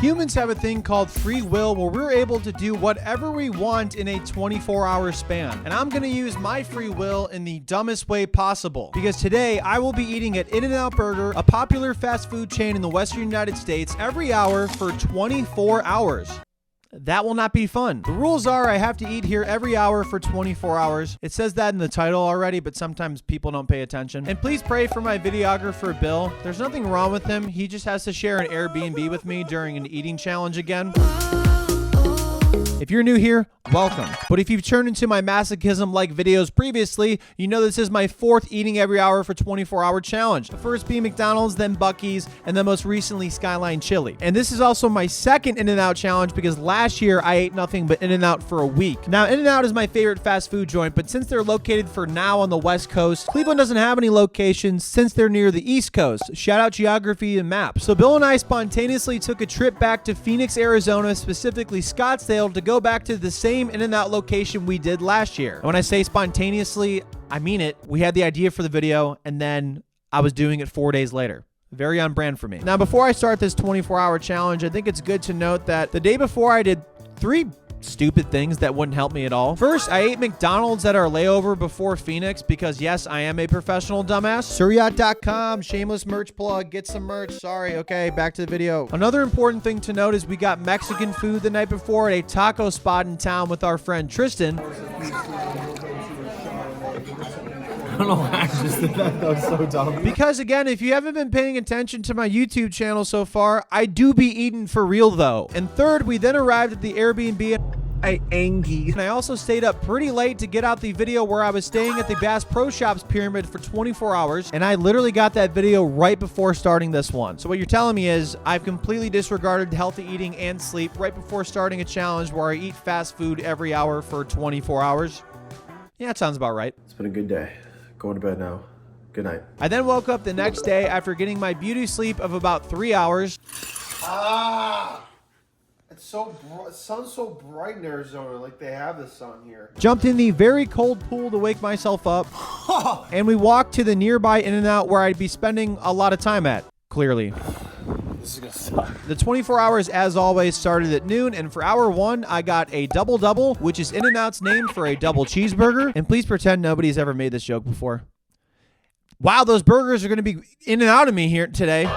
Humans have a thing called free will where we're able to do whatever we want in a 24-hour span. And I'm gonna use my free will in the dumbest way possible. Because today I will be eating at In-N-Out Burger, a popular fast food chain in the Western United States, every hour for 24 hours. That will not be fun. The rules are I have to eat here every hour for 24 hours. It says that in the title already, but sometimes people don't pay attention. And please pray for my videographer, Bill. There's nothing wrong with him. He just has to share an Airbnb with me during an eating challenge again. If you're new here, welcome. But if you've turned into my masochism-like videos previously, you know this is my fourth eating every hour for 24-hour challenge. The first being McDonald's, then Buc-ee's, and then most recently Skyline Chili. And this is also my second In-N-Out challenge because last year I ate nothing but In-N-Out for a week. Now, In-N-Out is my favorite fast food joint, but since they're located for now on the West Coast, Cleveland doesn't have any locations since they're near the East Coast. Shout out geography and maps. So Bill and I spontaneously took a trip back to Phoenix, Arizona, specifically Scottsdale, to go back to the same In-N-Out location we did last year. And when I say spontaneously, I mean it. We had the idea for the video, and then I was doing it 4 days later. Very on brand for me. Now, before I start this 24-hour challenge, I think it's good to note that the day before I did 3 stupid things that wouldn't help me at all. First, I ate McDonald's at our layover before Phoenix because, yes, I am a professional dumbass. Suryacht.com, shameless merch plug. Get some merch. Sorry. Okay, back to the video. Another important thing to note is we got Mexican food the night before at a taco spot in town with our friend Tristan. I don't know why I just did that. That was so dumb. Because again, if you haven't been paying attention to my YouTube channel so far, I do be eating for real though. And third, we then arrived at the Airbnb. And I also stayed up pretty late to get out the video where I was staying at the Bass Pro Shops Pyramid for 24 hours. And I literally got that video right before starting this one. So what you're telling me is I've completely disregarded healthy eating and sleep right before starting a challenge where I eat fast food every hour for 24 hours. Yeah, that sounds about right. It's been a good day. Going to bed now. Good night. I then woke up the next day after getting my beauty sleep of about 3 hours. It's so the sun's so bright in Arizona, like they have the sun here. Jumped in the very cold pool to wake myself up. And we walked to the nearby In-N-Out where I'd be spending a lot of time at, clearly. This is gonna suck. The 24 hours, as always, started at noon, and for hour 1, I got a double-double, which is In-N-Out's name for a double cheeseburger. And please pretend nobody's ever made this joke before. Wow, those burgers are going to be in and out of me here today.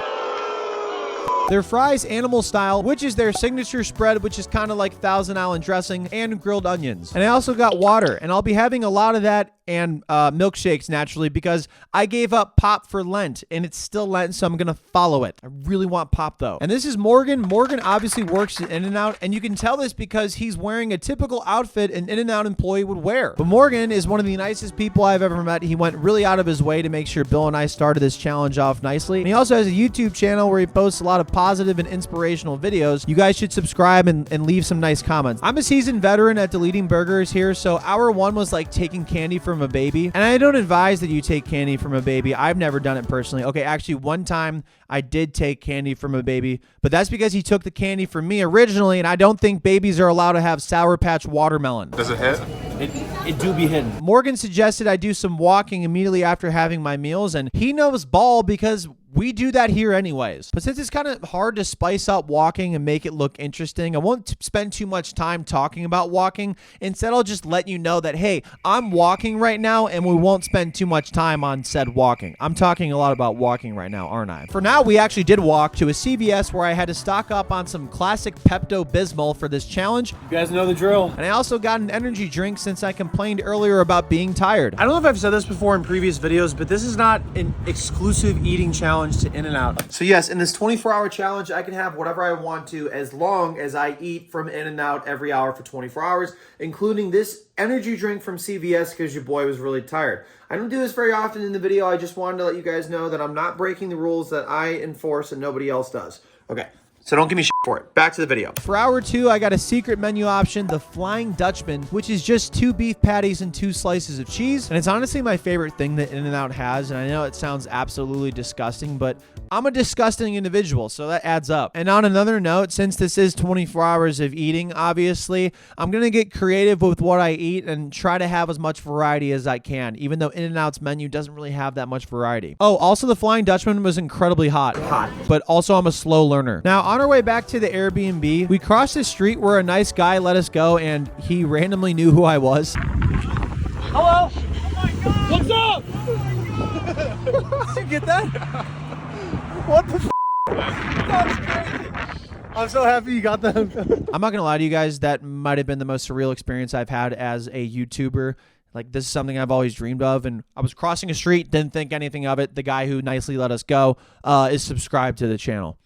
Their fries animal style, which is their signature spread, which is kind of like Thousand Island dressing, and grilled onions. And I also got water, and I'll be having a lot of that and milkshakes naturally because I gave up pop for Lent, and it's still Lent, so I'm going to follow it. I really want pop, though. And this is Morgan. Morgan obviously works at In-N-Out, and you can tell this because he's wearing a typical outfit an In-N-Out employee would wear. But Morgan is one of the nicest people I've ever met. He went really out of his way to make sure Bill and I started this challenge off nicely. And he also has a YouTube channel where he posts a lot of positive and inspirational videos. You guys should subscribe and leave some nice comments. I'm a seasoned veteran at deleting burgers here, so hour 1 was like taking candy from a baby. And I don't advise that you take candy from a baby. I've never done it personally. Okay, actually, one time I did take candy from a baby, but that's because he took the candy from me originally, and I don't think babies are allowed to have Sour Patch watermelon. Does it hit? It do be hidden. Morgan suggested I do some walking immediately after having my meals, and he knows ball because we do that here anyways. But since it's kind of hard to spice up walking and make it look interesting, I won't spend too much time talking about walking. Instead, I'll just let you know that, hey, I'm walking right now, and we won't spend too much time on said walking. I'm talking a lot about walking right now, aren't I? For now, we actually did walk to a CVS where I had to stock up on some classic Pepto-Bismol for this challenge. You guys know the drill. And I also got an energy drink since I complained earlier about being tired. I don't know if I've said this before in previous videos, but this is not an exclusive eating challenge to In-N-Out. So yes, in this 24-hour challenge, I can have whatever I want to as long as I eat from In-N-Out every hour for 24 hours, including this energy drink from CVS because your boy was really tired. I don't do this very often in the video. I just wanted to let you guys know that I'm not breaking the rules that I enforce and nobody else does. Okay. So don't give me shit for it. Back to the video. For hour 2, I got a secret menu option, the Flying Dutchman, which is just 2 beef patties and 2 slices of cheese. And it's honestly my favorite thing that In-N-Out has. And I know it sounds absolutely disgusting, but I'm a disgusting individual, so that adds up. And on another note, since this is 24 hours of eating, obviously, I'm going to get creative with what I eat and try to have as much variety as I can, even though In-N-Out's menu doesn't really have that much variety. Oh, also the Flying Dutchman was incredibly hot. But also I'm a slow learner. Now, on our way back to the Airbnb, we crossed the street where a nice guy let us go, and he randomly knew who I was. Hello. Oh my God. What's up? Did you get that? What the f? That's crazy. I'm so happy you got that. I'm not gonna lie to you guys, that might have been the most surreal experience I've had as a YouTuber. Like, this is something I've always dreamed of, and I was crossing a street, didn't think anything of it. The guy who nicely let us go is subscribed to the channel.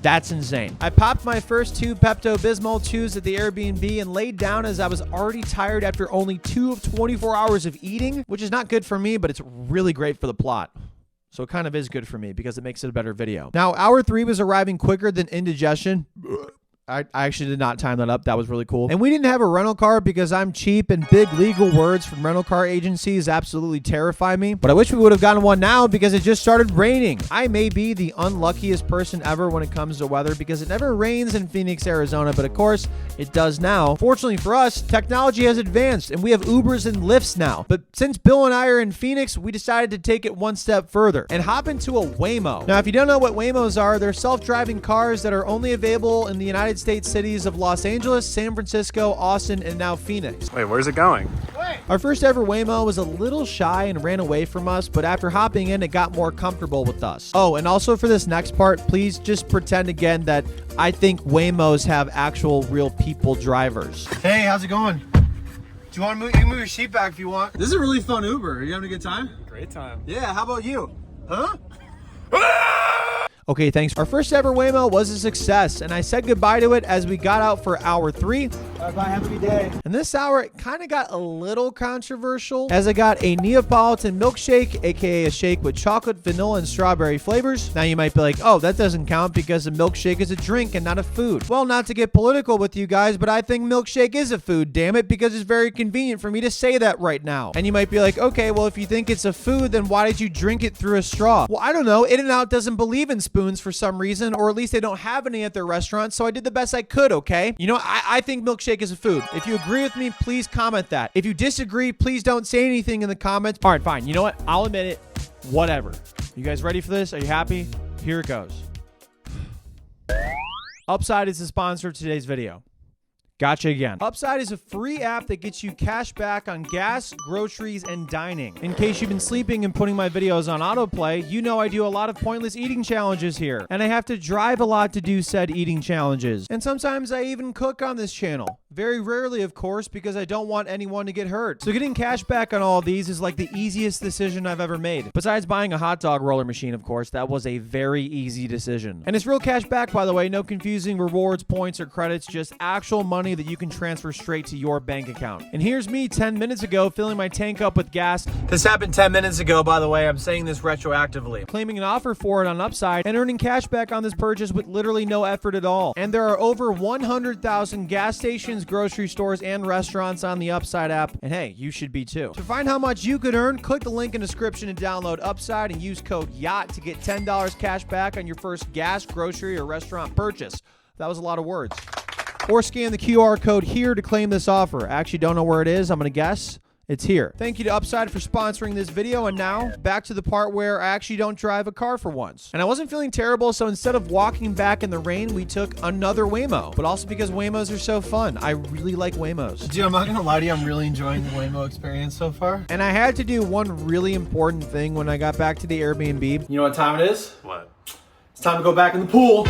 That's insane. I popped my first 2 Pepto-Bismol chews at the Airbnb and laid down as I was already tired after only 2 of 24 hours of eating, which is not good for me, but it's really great for the plot. So it kind of is good for me because it makes it a better video. Now, hour 3 was arriving quicker than Indigestion. I actually did not time that up. That was really cool. And we didn't have a rental car because I'm cheap, and big legal words from rental car agencies absolutely terrify me. But I wish we would have gotten one now because it just started raining. I may be the unluckiest person ever when it comes to weather because it never rains in Phoenix, Arizona, but of course it does now. Fortunately for us, technology has advanced and we have Ubers and Lyfts now. But since Bill and I are in Phoenix, we decided to take it one step further and hop into a Waymo. Now, if you don't know what Waymos are, they're self-driving cars that are only available in the United States cities of Los Angeles, San Francisco, Austin, and now Phoenix. Wait, where's it going? Our first ever Waymo was a little shy and ran away from us, but after hopping in, it got more comfortable with us. Oh, and also for this next part, please just pretend again that I think Waymos have actual real people drivers. Hey, how's it going? Do you want to move? You can move your seat back if you want. This is a really fun Uber. Are you having a good time? Great time. Yeah, how about you? Huh? Okay, thanks. Our first ever Waymo was a success, and I said goodbye to it as we got out for hour 3. Bye, have a good day. And this hour, it kind of got a little controversial as I got a Neapolitan milkshake, aka a shake with chocolate, vanilla, and strawberry flavors. Now you might be like, oh, that doesn't count because a milkshake is a drink and not a food. Well, not to get political with you guys, but I think milkshake is a food, damn it, because it's very convenient for me to say that right now. And you might be like, okay, well, if you think it's a food, then why did you drink it through a straw? Well, I don't know. In-N-Out doesn't believe in spoons for some reason, or at least they don't have any at their restaurant, so I did the best I could, okay? You know, I think milkshake is a food. If you agree with me, please comment that. If you disagree, please don't say anything in the comments. All right, fine. You know what? I'll admit it. Whatever. You guys ready for this? Are you happy? Here it goes. Upside is the sponsor of today's video. Gotcha again. Upside is a free app that gets you cash back on gas, groceries, and dining. In case you've been sleeping and putting my videos on autoplay, you know I do a lot of pointless eating challenges here. And I have to drive a lot to do said eating challenges. And sometimes I even cook on this channel. Very rarely, of course, because I don't want anyone to get hurt. So getting cash back on all of these is like the easiest decision I've ever made. Besides buying a hot dog roller machine, of course, that was a very easy decision. And it's real cash back, by the way. No confusing rewards, points, or credits. Just actual money that you can transfer straight to your bank account. And here's me 10 minutes ago filling my tank up with gas. This happened 10 minutes ago, by the way. I'm saying this retroactively. Claiming an offer for it on Upside and earning cash back on this purchase with literally no effort at all. And there are over 100,000 gas stations, grocery stores, and restaurants on the Upside app. And hey, you should be too. To find how much you could earn, click the link in the description and download Upside and use code YACHT to get $10 cash back on your first gas, grocery, or restaurant purchase. That was a lot of words. Or scan the QR code here to claim this offer. I actually don't know where it is. I'm going to guess it's here. Thank you to Upside for sponsoring this video. And now back to the part where I actually don't drive a car for once. And I wasn't feeling terrible, so instead of walking back in the rain, we took another Waymo. But also because Waymos are so fun. I really like Waymos. Dude, I'm not gonna lie to you, I'm really enjoying the Waymo experience so far. And I had to do one really important thing when I got back to the Airbnb. You know what time it is? What? It's time to go back in the pool.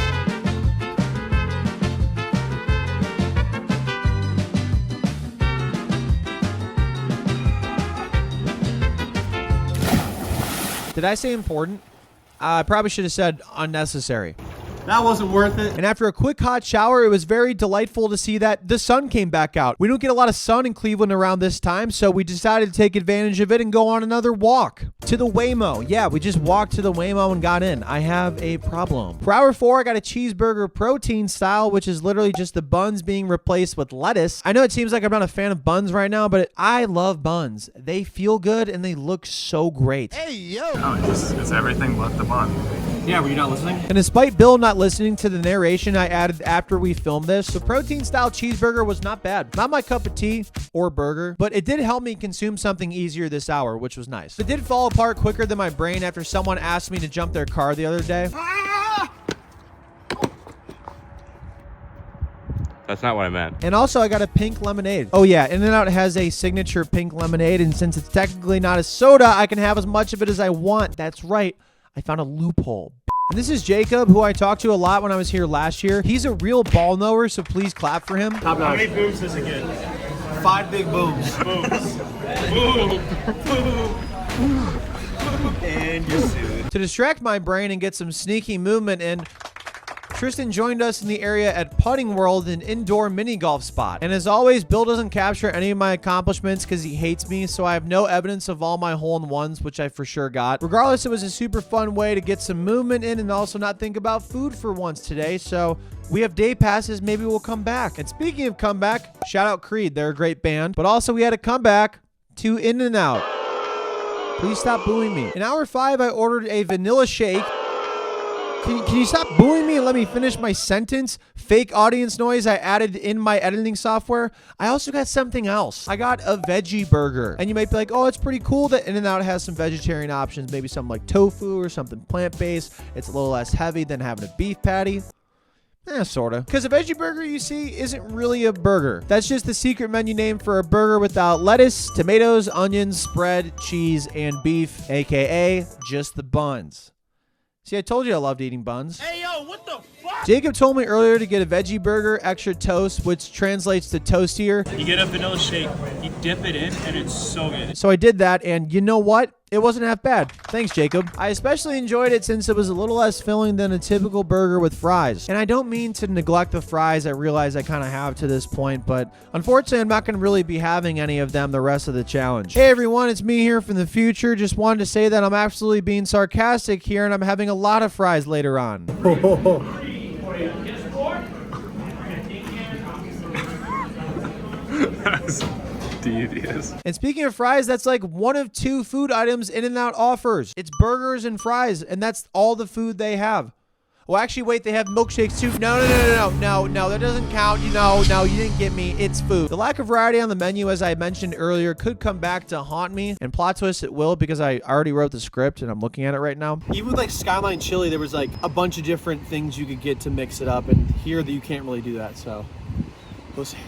Did I say important? I probably should have said unnecessary. That wasn't worth it. And after a quick hot shower, it was very delightful to see that the sun came back out. We don't get a lot of sun in Cleveland around this time, so we decided to take advantage of it and go on another walk to the Waymo. Yeah, we just walked to the Waymo and got in. I have a problem. For hour 4, I got a cheeseburger protein style, which is literally just the buns being replaced with lettuce. I know it seems like I'm not a fan of buns right now, but I love buns. They feel good and they look so great. Hey, yo! No, it's everything but the bun. Yeah, were you not listening? And despite Bill not listening to the narration I added after we filmed this, the protein-style cheeseburger was not bad. Not my cup of tea or burger, but it did help me consume something easier this hour, which was nice. It did fall apart quicker than my brain after someone asked me to jump their car the other day. That's not what I meant. And also, I got a pink lemonade. Oh yeah, In-N-Out has a signature pink lemonade, and since it's technically not a soda, I can have as much of it as I want. That's right. I found a loophole. And this is Jacob, who I talked to a lot when I was here last year. He's a real ball knower, so please clap for him. How many booms does it get? 5 big booms. Booms. Boom. And you're sued. To distract my brain and get some sneaky movement in, Tristan joined us in the area at Putting World, an indoor mini golf spot. And as always, Bill doesn't capture any of my accomplishments because he hates me, so I have no evidence of all my hole-in-ones, which I for sure got. Regardless, it was a super fun way to get some movement in and also not think about food for once today, so we have day passes, maybe we'll come back. And speaking of comeback, shout out Creed, they're a great band, but also we had a comeback to In-N-Out. Please stop booing me. In hour 5, I ordered a vanilla shake. Can you stop booing me and let me finish my sentence? Fake audience noise I added in my editing software. I also got something else. I got a veggie burger. And you might be like, oh, it's pretty cool that In-N-Out has some vegetarian options. Maybe something like tofu or something plant-based. It's a little less heavy than having a beef patty. Sorta. Because a veggie burger, you see, isn't really a burger. That's just the secret menu name for a burger without lettuce, tomatoes, onions, spread, cheese, and beef, aka just the buns. See, I told you I loved eating buns. Hey, yo, what the fuck? Jacob told me earlier to get a veggie burger, extra toast, which translates to toastier. You get a vanilla shake, you dip it in, and it's so good. So I did that, and you know what? It wasn't half bad. Thanks, Jacob. I especially enjoyed it since it was a little less filling than a typical burger with fries. And I don't mean to neglect the fries. I realize I kind of have to this point, but unfortunately, I'm not going to really be having any of them the rest of the challenge. Hey, everyone, it's me here from the future. Just wanted to say that I'm absolutely being sarcastic here, and I'm having a lot of fries later on. Devious. And speaking of fries, that's like one of 2 food items In-N-Out offers. It's burgers and fries, and that's all the food they have. Well, actually, wait, they have milkshakes too. No, that doesn't count. No, you didn't get me. It's food. The lack of variety on the menu, as I mentioned earlier, could come back to haunt me. And plot twist, it will, because I already wrote the script and I'm looking at it right now. Even with like Skyline Chili, there was like a bunch of different things you could get to mix it up. And here, you can't really do that, so we'll see.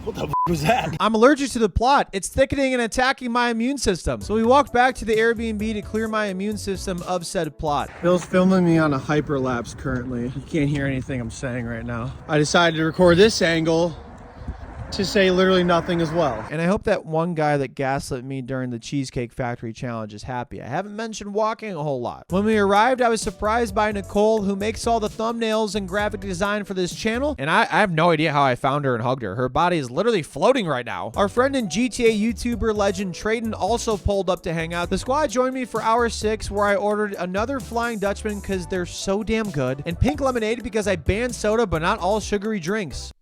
What the was that? I'm allergic to the plot. It's thickening and attacking my immune system. So we walked back to the Airbnb to clear my immune system of said plot. Bill's filming me on a hyperlapse currently. You can't hear anything I'm saying right now. I decided to record this angle to say literally nothing as well. And I hope that one guy that gaslit me during the Cheesecake Factory challenge is happy. I haven't mentioned walking a whole lot. When we arrived, I was surprised by Nicole, who makes all the thumbnails and graphic design for this channel. And I have no idea how I found her and hugged her. Her body is literally floating right now. Our friend and GTA YouTuber legend Trayden also pulled up to hang out. The squad joined me for hour 6, where I ordered another Flying Dutchman because they're so damn good, and pink lemonade because I banned soda but not all sugary drinks.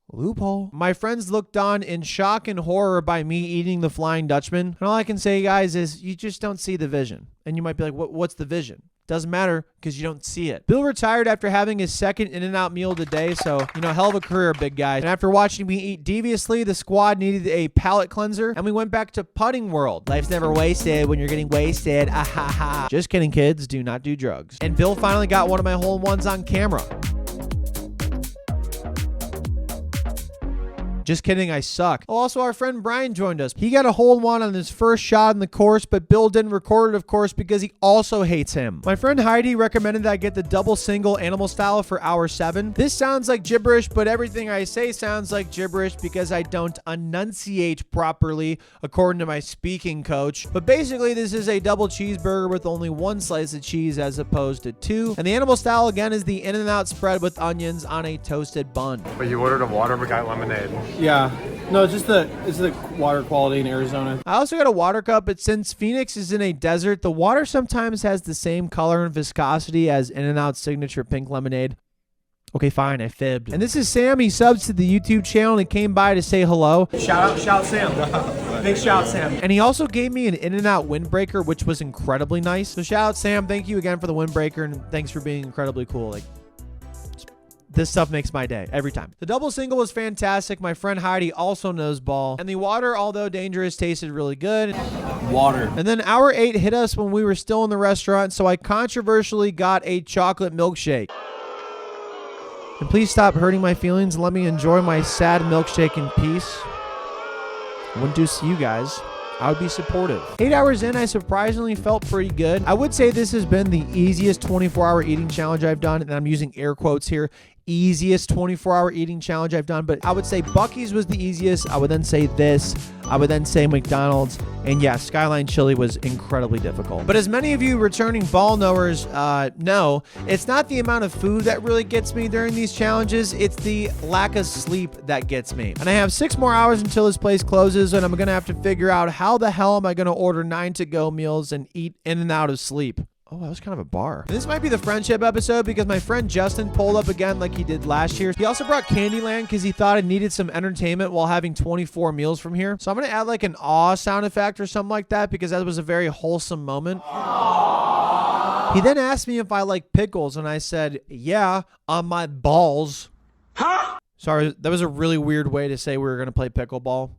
Loophole. My friends looked on in shock and horror by me eating the Flying Dutchman. And all I can say, guys, is you just don't see the vision. And you might be like, what's the vision? Doesn't matter because you don't see it. Bill retired after having his second In-N-Out meal today, so, hell of a career, big guy. And after watching me eat deviously, the squad needed a palate cleanser, and we went back to Putting World. Life's never wasted when you're getting wasted. Ah ha ha. Just kidding, kids. Do not do drugs. And Bill finally got one of my hole-in-ones on camera. Just kidding, I suck. Oh, also, our friend Brian joined us. He got a hole-in-one on his first shot in the course, but Bill didn't record it, of course, because he also hates him. My friend Heidi recommended that I get the double single animal style for hour 7. This sounds like gibberish, but everything I say sounds like gibberish because I don't enunciate properly, according to my speaking coach. But basically, this is a double cheeseburger with only 1 slice of cheese as opposed to 2. And the animal style, again, is the In-N-Out spread with onions on a toasted bun. But you ordered a water but got lemonade. Yeah. No, it's the water quality in Arizona. I also got a water cup, but since Phoenix is in a desert, the water sometimes has the same color and viscosity as In-N-Out's signature pink lemonade. Okay, fine, I fibbed. And this is Sam. He subs to the YouTube channel and he came by to say hello. Shout out Sam. Big shout out, Sam. And he also gave me an In-N-Out windbreaker, which was incredibly nice. So shout out, Sam. Thank you again for the windbreaker, and thanks for being incredibly cool. Like, this stuff makes my day every time. The double single was fantastic. My friend Heidi also knows ball. And the water, although dangerous, tasted really good. Water. And then hour 8 hit us when we were still in the restaurant, so I controversially got a chocolate milkshake. And please stop hurting my feelings and let me enjoy my sad milkshake in peace. I wouldn't do this to you guys. I would be supportive. 8 hours in, I surprisingly felt pretty good. I would say this has been the easiest 24-hour eating challenge I've done, and I'm using air quotes here. Easiest 24-hour eating challenge I've done, but I would say Buc-ee's was the easiest. I would then say this. I would then say McDonald's. And yeah, Skyline Chili was incredibly difficult. But as many of you returning ball knowers know, it's not the amount of food that really gets me during these challenges. It's the lack of sleep that gets me. And I have 6 more hours until this place closes, and I'm going to have to figure out how the hell am I going to order 9 to-go meals and eat in and out of sleep. Oh, that was kind of a bar. This might be the friendship episode because my friend Justin pulled up again like he did last year. He also brought Candyland because he thought it needed some entertainment while having 24 meals from here. So I'm going to add like an awe sound effect or something like that because that was a very wholesome moment. Aww. He then asked me if I like pickles, and I said, yeah, on my balls. Huh? Sorry, that was a really weird way to say we were going to play pickleball.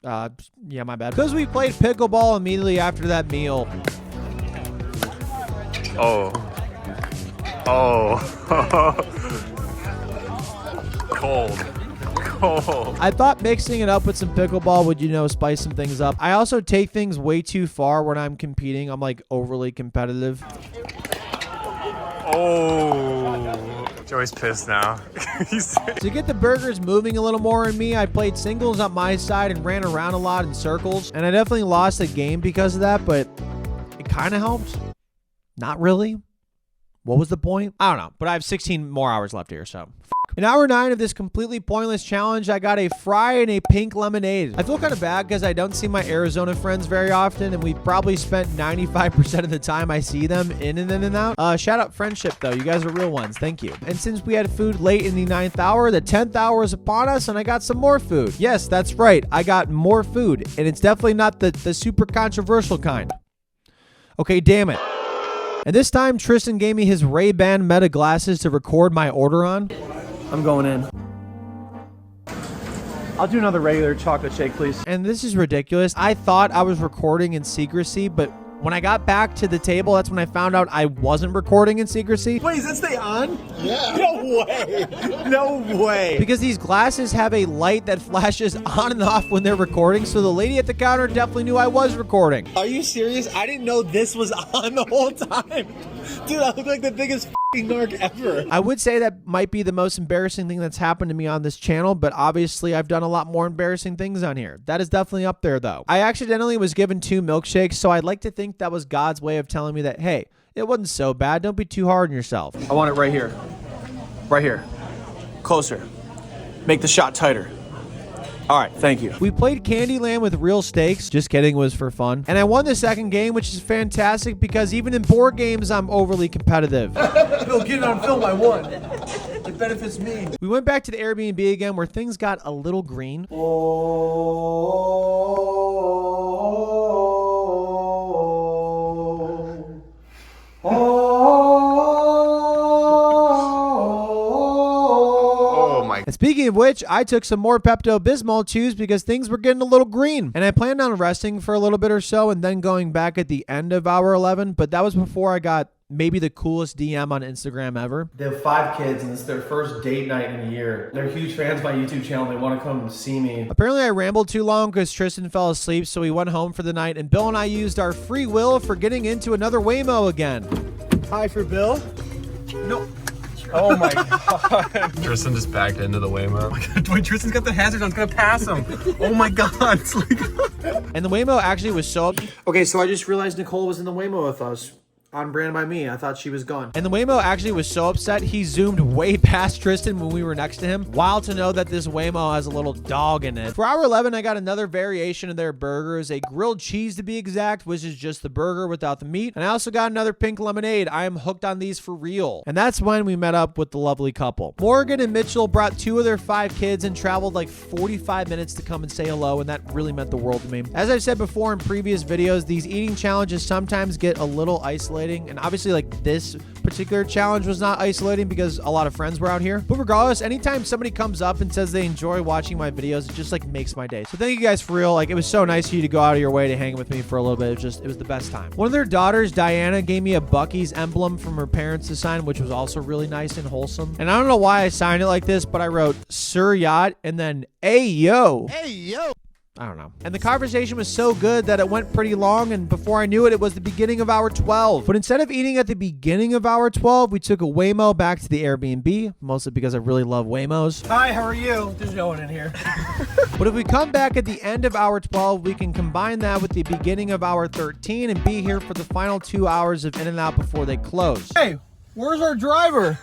Yeah, my bad. Because we played pickleball immediately after that meal. Oh. Cold. I thought mixing it up with some pickleball would, spice some things up. I also take things way too far when I'm competing. I'm like overly competitive. Oh. Joey's pissed now. To get the burgers moving a little more in me, I played singles on my side and ran around a lot in circles. And I definitely lost the game because of that, but it kind of helped. Not really. What was the point? I don't know, but I have 16 more hours left here, so in hour 9 of this completely pointless challenge, I got a fry and a pink lemonade. I feel kind of bad because I don't see my Arizona friends very often, and we probably spent 95% of the time I see them in and out. Shout out friendship, though. You guys are real ones. Thank you. And since we had food late in the 9th hour, the 10th hour is upon us, and I got some more food. Yes, that's right. I got more food, and it's definitely not the super controversial kind. Okay, damn it. And this time, Tristan gave me his Ray-Ban Meta glasses to record my order on. I'm going in. I'll do another regular chocolate shake, please. And this is ridiculous. I thought I was recording in secrecy, but when I got back to the table, that's when I found out I wasn't recording in secrecy. Wait, does that stay on? Yeah. No way. No way. Because these glasses have a light that flashes on and off when they're recording, so the lady at the counter definitely knew I was recording. Are you serious? I didn't know this was on the whole time. Dude, I look like the biggest narc ever. I would say that might be the most embarrassing thing that's happened to me on this channel, but obviously I've done a lot more embarrassing things on here. That is definitely up there, though. I accidentally was given 2 milkshakes, so I'd like to think that was God's way of telling me that, hey, it wasn't so bad. Don't be too hard on yourself. I want it right here. Right here. Closer. Make the shot tighter. All right, thank you. We played Candyland with real stakes. Just kidding, was for fun. And I won the second game, which is fantastic because even in board games, I'm overly competitive. Bill, get it on film, I won. It benefits me. We went back to the Airbnb again where things got a little green. And speaking of which, I took some more Pepto-Bismol chews because things were getting a little green. And I planned on resting for a little bit or so and then going back at the end of hour 11. But that was before I got maybe the coolest DM on Instagram ever. They have 5 kids, and it's their first date night in a year. They're huge fans of my YouTube channel. They want to come see me. Apparently, I rambled too long because Tristan fell asleep, so we went home for the night. And Bill and I used our free will for getting into another Waymo again. Hi for Bill. No. Oh my god. Tristan just backed into the Waymo. Oh my god, wait, Tristan's got the hazards on. It's gonna pass him. Oh my god. And the Waymo actually was so... Okay, so I just realized Nicole was in the Waymo with us. on brand by me. I thought she was gone. And the Waymo actually was so upset, he zoomed way past Tristan when we were next to him. Wild to know that this Waymo has a little dog in it. For hour 11, I got another variation of their burgers, a grilled cheese to be exact, which is just the burger without the meat. And I also got another pink lemonade. I am hooked on these for real. And that's when we met up with the lovely couple. Morgan and Mitchell brought 2 of their 5 kids and traveled like 45 minutes to come and say hello, and that really meant the world to me. As I've said before in previous videos, these eating challenges sometimes get a little isolating, and obviously like this particular challenge was not isolating because a lot of friends were out here. But regardless, anytime somebody comes up and says they enjoy watching my videos, it just like makes my day. So thank you guys for real. Like, it was so nice of you to go out of your way to hang with me for a little bit. It was the best time. One of their daughters, Diana, gave me a Buc-ee's emblem from her parents to sign, which was also really nice and wholesome. And I don't know why I signed it like this, but I wrote Sir Yacht and then Ayo. Ayo. I don't know. And the conversation was so good that it went pretty long, and before I knew it, it was the beginning of hour 12. But instead of eating at the beginning of hour 12, we took a Waymo back to the Airbnb, mostly because I really love Waymos. Hi, how are you? There's no one in here. But if we come back at the end of hour 12, we can combine that with the beginning of hour 13 and be here for the final 2 hours of In-N-Out before they close. Hey, where's our driver?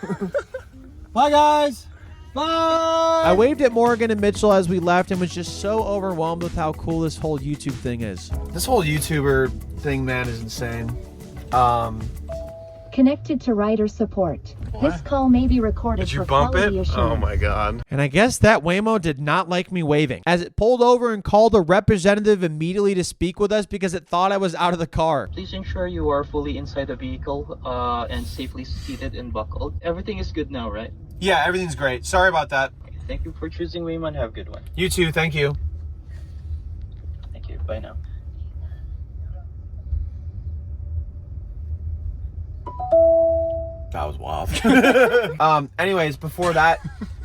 Bye, guys. Bye! I waved at Morgan and Mitchell as we left and was just so overwhelmed with how cool this whole YouTube thing is. This whole YouTuber thing, man, is insane. Connected to rider support. This call may be recorded Did you for bump it? quality assurance. Oh my god. And I guess that Waymo did not like me waving, as it pulled over and called a representative immediately to speak with us because it thought I was out of the car. Please ensure you are fully inside the vehicle and safely seated and buckled. Everything is good now, right? Yeah, everything's great. Sorry about that. Thank you for choosing Waymo and have a good one. You too, thank you. Thank you. Bye now. That was wild. Anyways, before that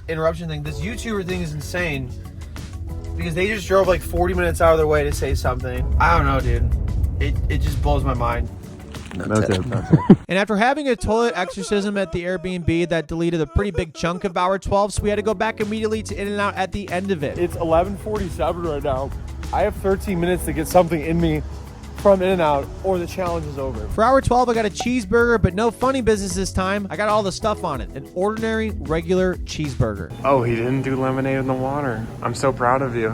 interruption thing, this YouTuber thing is insane because they just drove like 40 minutes out of their way to say something. I don't know, dude. It just blows my mind. And after having a toilet exorcism at the Airbnb, that deleted a pretty big chunk of hour 12, so we had to go back immediately to In-N-Out at the end of it. It's 11:47 right now. I have 13 minutes to get something in me from In-N-Out or the challenge is over. For hour 12, I got a cheeseburger, but no funny business this time. I got all the stuff on it. An ordinary, regular cheeseburger. Oh, he didn't do lemonade in the water. I'm so proud of you.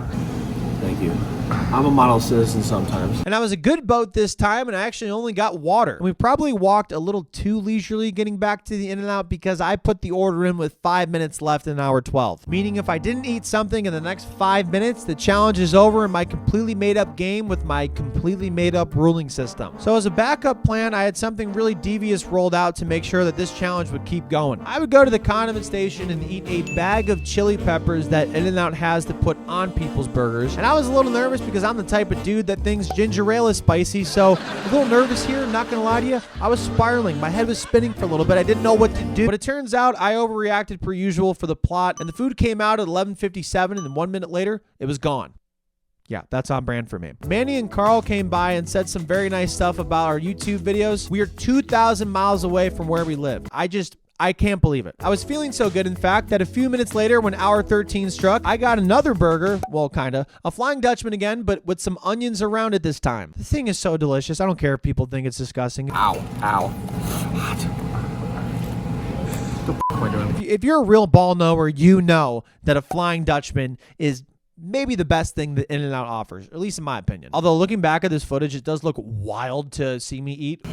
Thank you. I'm a model citizen sometimes. And I was a good boat this time, and I actually only got water. And we probably walked a little too leisurely getting back to the In-N-Out because I put the order in with 5 minutes left in hour 12. Meaning if I didn't eat something in the next 5 minutes, the challenge is over in my completely made up game with my completely made up ruling system. So as a backup plan, I had something really devious rolled out to make sure that this challenge would keep going. I would go to the condiment station and eat a bag of chili peppers that In-N-Out has to put on people's burgers. And I was a little nervous because I'm the type of dude that thinks ginger ale is spicy, so a little nervous here, not gonna lie to you. I was spiraling. My head was spinning for a little bit. I didn't know what to do. But it turns out I overreacted per usual for the plot, and the food came out at 11:57, and then 1 minute later, it was gone. Yeah, that's on brand for me. Manny and Carl came by and said some very nice stuff about our YouTube videos. We are 2,000 miles away from where we live. I can't believe it. I was feeling so good, in fact, that a few minutes later when hour 13 struck, I got another burger, well, kinda, a Flying Dutchman again, but with some onions around it this time. The thing is so delicious. I don't care if people think it's disgusting. Ow. If you're a real ball knower, you know that a Flying Dutchman is maybe the best thing that In-N-Out offers, at least in my opinion. Although looking back at this footage, it does look wild to see me eat.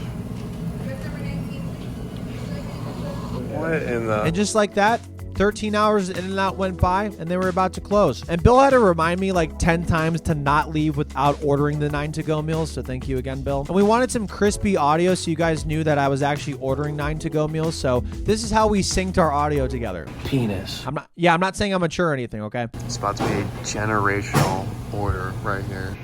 What in the... And just like that, 13 hours In-N-Out went by, and they were about to close. And Bill had to remind me like 10 times to not leave without ordering the 9 to-go meals, so thank you again, Bill. And we wanted some crispy audio so you guys knew that I was actually ordering 9 to-go meals, so this is how we synced our audio together. Penis. I'm not saying I'm mature or anything, okay? It's about to be a generational order right here.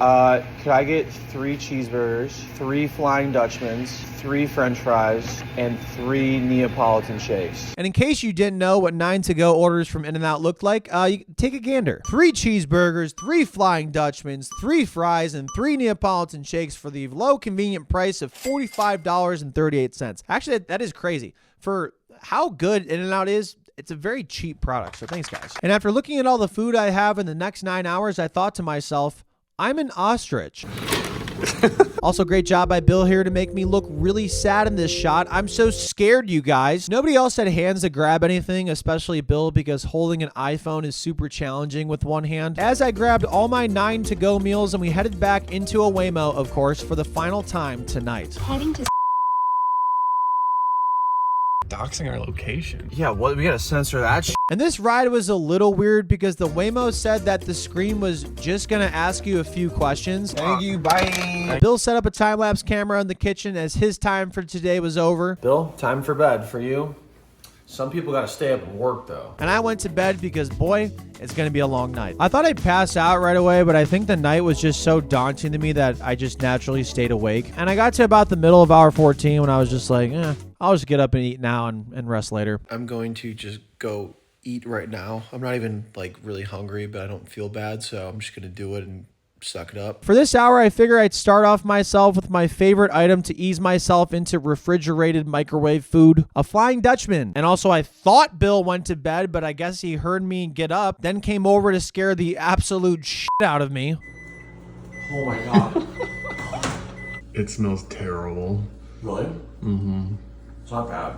Could I get 3 cheeseburgers, 3 Flying Dutchmans, 3 French fries, and 3 Neapolitan shakes? And in case you didn't know what 9 to-go orders from In-N-Out looked like, you take a gander. 3 cheeseburgers, 3 Flying Dutchmans, 3 fries, and 3 Neapolitan shakes for the low convenient price of $45.38. Actually, that is crazy. For how good In-N-Out is, it's a very cheap product, so thanks, guys. And after looking at all the food I have in the next 9 hours, I thought to myself, I'm an ostrich. Also, great job by Bill here to make me look really sad in this shot. I'm so scared, you guys. Nobody else had hands to grab anything, especially Bill, because holding an iPhone is super challenging with one hand. As I grabbed all my 9 to-go meals and we headed back into a Waymo, of course, for the final time tonight. Heading to Doxing our location. Yeah, what? We gotta censor that shit. And this ride was a little weird because the Waymo said that the screen was just gonna ask you a few questions. Thank you, bye. Bill set up a time-lapse camera in the kitchen as his time for today was over. Bill, time for bed for you. Some people gotta stay up and work though. And I went to bed because, boy, it's going to be a long night. I thought I'd pass out right away, but I think the night was just so daunting to me that I just naturally stayed awake. And I got to about the middle of hour 14 when I was just like, I'll just get up and eat now and rest later. I'm going to just go eat right now. I'm not even like really hungry, but I don't feel bad, so I'm just gonna do it and suck it up. For this hour, I figure I'd start off myself with my favorite item to ease myself into refrigerated microwave food, a Flying Dutchman. And also, I thought Bill went to bed, but I guess he heard me get up, then came over to scare the absolute shit out of me. Oh my god. It smells terrible. Really? Mm-hmm. It's not bad.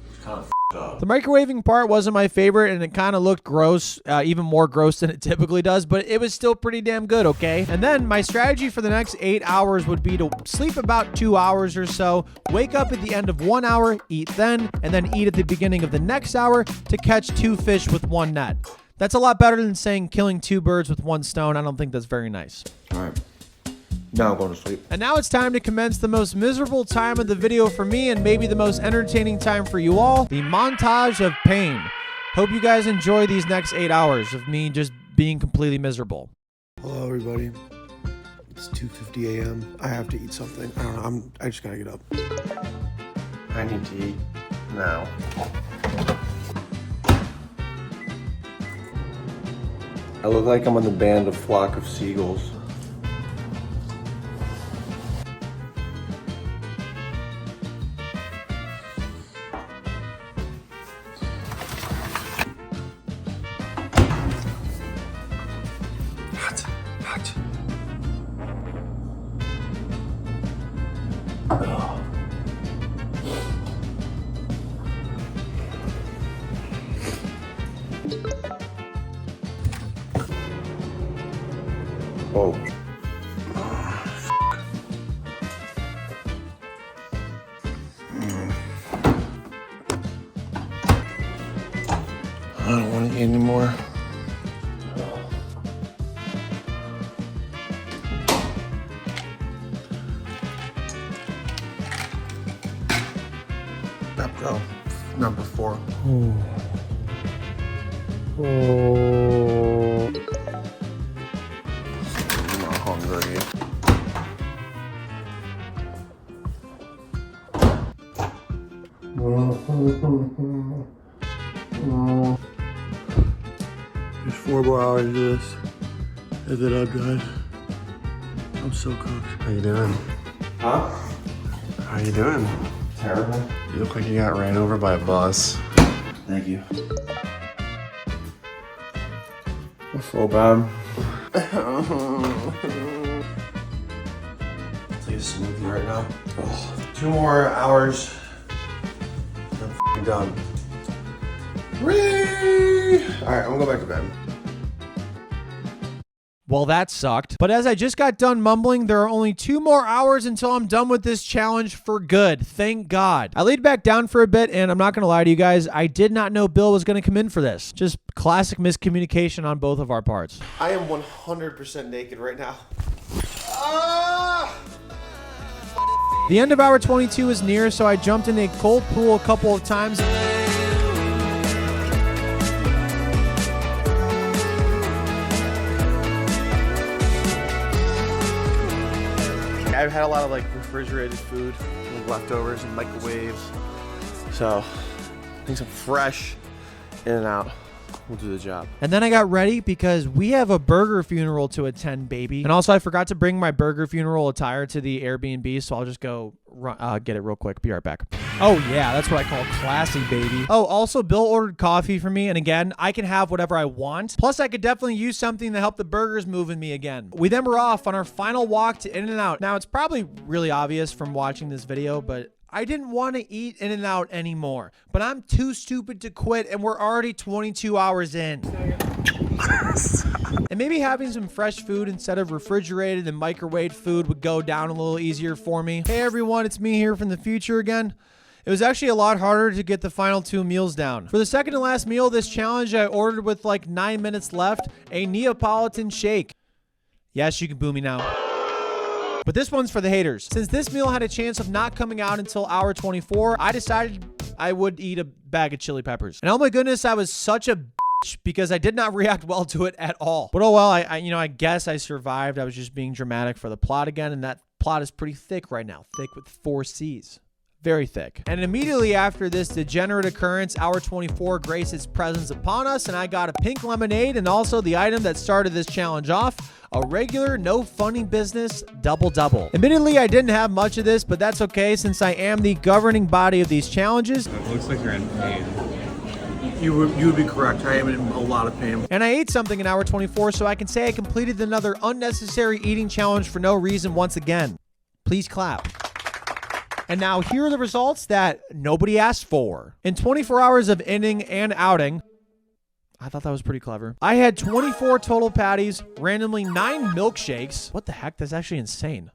It's kind of f***ed up. The microwaving part wasn't my favorite, and it kind of looked gross, even more gross than it typically does, but it was still pretty damn good, okay? And then my strategy for the next 8 hours would be to sleep about 2 hours or so, wake up at the end of 1 hour, eat then, and then eat at the beginning of the next hour to catch 2 fish with 1 net. That's a lot better than saying killing 2 birds with 1 stone. I don't think that's very nice. All right. Now I'm going to sleep. And now it's time to commence the most miserable time of the video for me and maybe the most entertaining time for you all, the montage of pain. Hope you guys enjoy these next 8 hours of me just being completely miserable. Hello, everybody. It's 2:50 a.m. I have to eat something. I don't know. I just gotta get up. I need to eat now. I look like I'm on the band of Flock of Seagulls. Hot. Oh. I don't want to eat anymore. Pepto, number 4. I'm not hungry. There's 4 more hours of this, and then I'm done. I'm so cooked. How you doing? Huh? How you doing? Terrible. You look like you got ran over by a bus. Thank you. I feel bad. Take a smoothie right now. Oh, 2 more hours. I'm f***ing done. Whee! Alright, I'm gonna go back to bed. Well, that sucked. But as I just got done mumbling, there are only 2 more hours until I'm done with this challenge for good. Thank God. I laid back down for a bit, and I'm not going to lie to you guys, I did not know Bill was going to come in for this. Just classic miscommunication on both of our parts. I am 100% naked right now. The end of hour 22 is near, so I jumped in a cold pool a couple of times. I've had a lot of like refrigerated food, like leftovers and microwaves. So I think some fresh in and out will do the job. And then I got ready because we have a burger funeral to attend, baby. And also I forgot to bring my burger funeral attire to the Airbnb, so I'll just go get it real quick. Be right back. Oh yeah, that's what I call classy, baby. Oh, also Bill ordered coffee for me, and again, I can have whatever I want. Plus, I could definitely use something to help the burgers move in me again. We then were off on our final walk to In-N-Out. Now, it's probably really obvious from watching this video, but I didn't want to eat In-N-Out anymore. But I'm too stupid to quit, and we're already 22 hours in. And maybe having some fresh food instead of refrigerated and microwaved food would go down a little easier for me. Hey everyone, it's me here from the future again. It was actually a lot harder to get the final 2 meals down. For the second to last meal of this challenge, I ordered with like 9 minutes left, a Neapolitan shake. Yes, you can boo me now. But this one's for the haters. Since this meal had a chance of not coming out until hour 24, I decided I would eat a bag of chili peppers. And oh my goodness, I was such a bitch because I did not react well to it at all. But oh well, I guess I survived. I was just being dramatic for the plot again, and that plot is pretty thick right now. Thick with 4 C's. Very thick. And immediately after this degenerate occurrence, hour 24 graced its presence upon us, and I got a pink lemonade and also the item that started this challenge off, a regular, no funny business double-double. Admittedly, I didn't have much of this, but that's okay since I am the governing body of these challenges. It looks like you're in pain. You would be correct. I am in a lot of pain. And I ate something in hour 24, so I can say I completed another unnecessary eating challenge for no reason once again. Please clap. And now here are the results that nobody asked for. In 24 hours of inning and outing, I thought that was pretty clever. I had 24 total patties, randomly 9 milkshakes. What the heck? That's actually insane.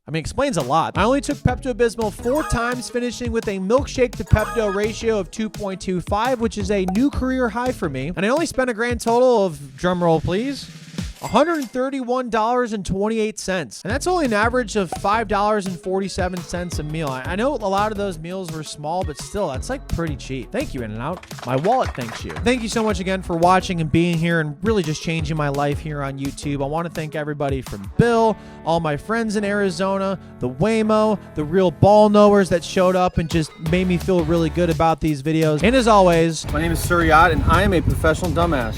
I mean, it explains a lot. I only took Pepto-Bismol 4 times, finishing with a milkshake to Pepto ratio of 2.25, which is a new career high for me. And I only spent a grand total of, drumroll please, $131.28. And that's only an average of $5.47 a meal. I know a lot of those meals were small, but still, that's like pretty cheap. Thank you, In-N-Out. My wallet thanks you. Thank you so much again for watching and being here and really just changing my life here on YouTube. I want to thank everybody from Bill, all my friends in Arizona, the Waymo, the real ball knowers that showed up and just made me feel really good about these videos. And as always, My name is Suryat, and I am a professional dumbass.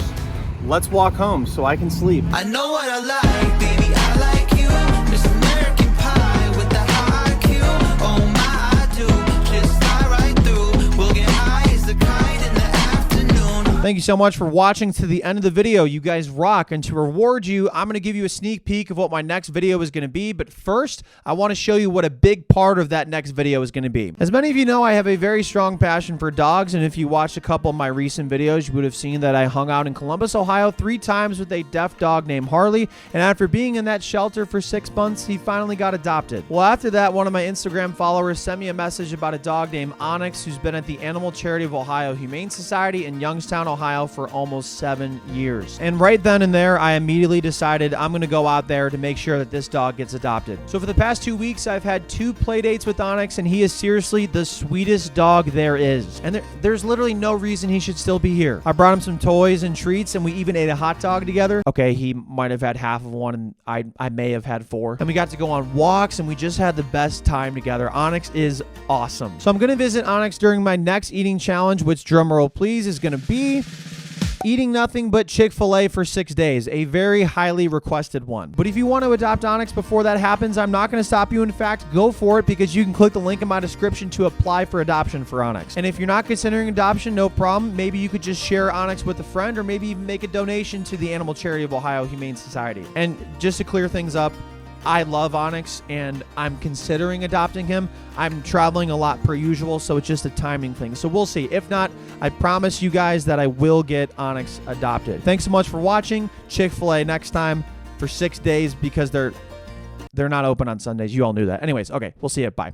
Let's walk home so I can sleep. I know what I like, baby, I like you. Miss American Pie with the high Q. Oh my, I do. Just fly right through. We'll get high as the kite in the afternoon. thank you so much for watching to the end of the video. You guys rock. And to reward you, I'm going to give you a sneak peek of what my next video is going to be. But first, I want to show you what a big part of that next video is going to be. As many of you know, I have a very strong passion for dogs. And if you watched a couple of my recent videos, you would have seen that I hung out in Columbus, Ohio 3 times with a deaf dog named Harley. And after being in that shelter for 6 months, he finally got adopted. Well, after that, one of my Instagram followers sent me a message about a dog named Onyx who's been at the Animal Charity of Ohio Humane Society in Youngstown, Ohio for almost 7 years. And right then and there, I immediately decided I'm going to go out there to make sure that this dog gets adopted. So for the past 2 weeks, I've had 2 play dates with Onyx, and he is seriously the sweetest dog there is. And there's literally no reason he should still be here. I brought him some toys and treats, and we even ate a hot dog together. Okay, he might have had half of one, and I may have had 4. And we got to go on walks, and we just had the best time together. Onyx is awesome. So I'm going to visit Onyx during my next eating challenge, which, drumroll please, is going to be eating nothing but Chick-fil-A for 6 days, a very highly requested one. But if you want to adopt Onyx before that happens, I'm not going to stop you. In fact, go for it, because you can click the link in my description to apply for adoption for Onyx. And if you're not considering adoption, no problem. Maybe you could just share Onyx with a friend, or maybe even make a donation to the Animal Charity of Ohio Humane Society. And just to clear things up, I love Onyx, and I'm considering adopting him. I'm traveling a lot per usual, so it's just a timing thing. So we'll see. If not, I promise you guys that I will get Onyx adopted. Thanks so much for watching. Chick-fil-A next time for 6 days, because they're not open on Sundays. You all knew that. Anyways, okay, we'll see you. Bye.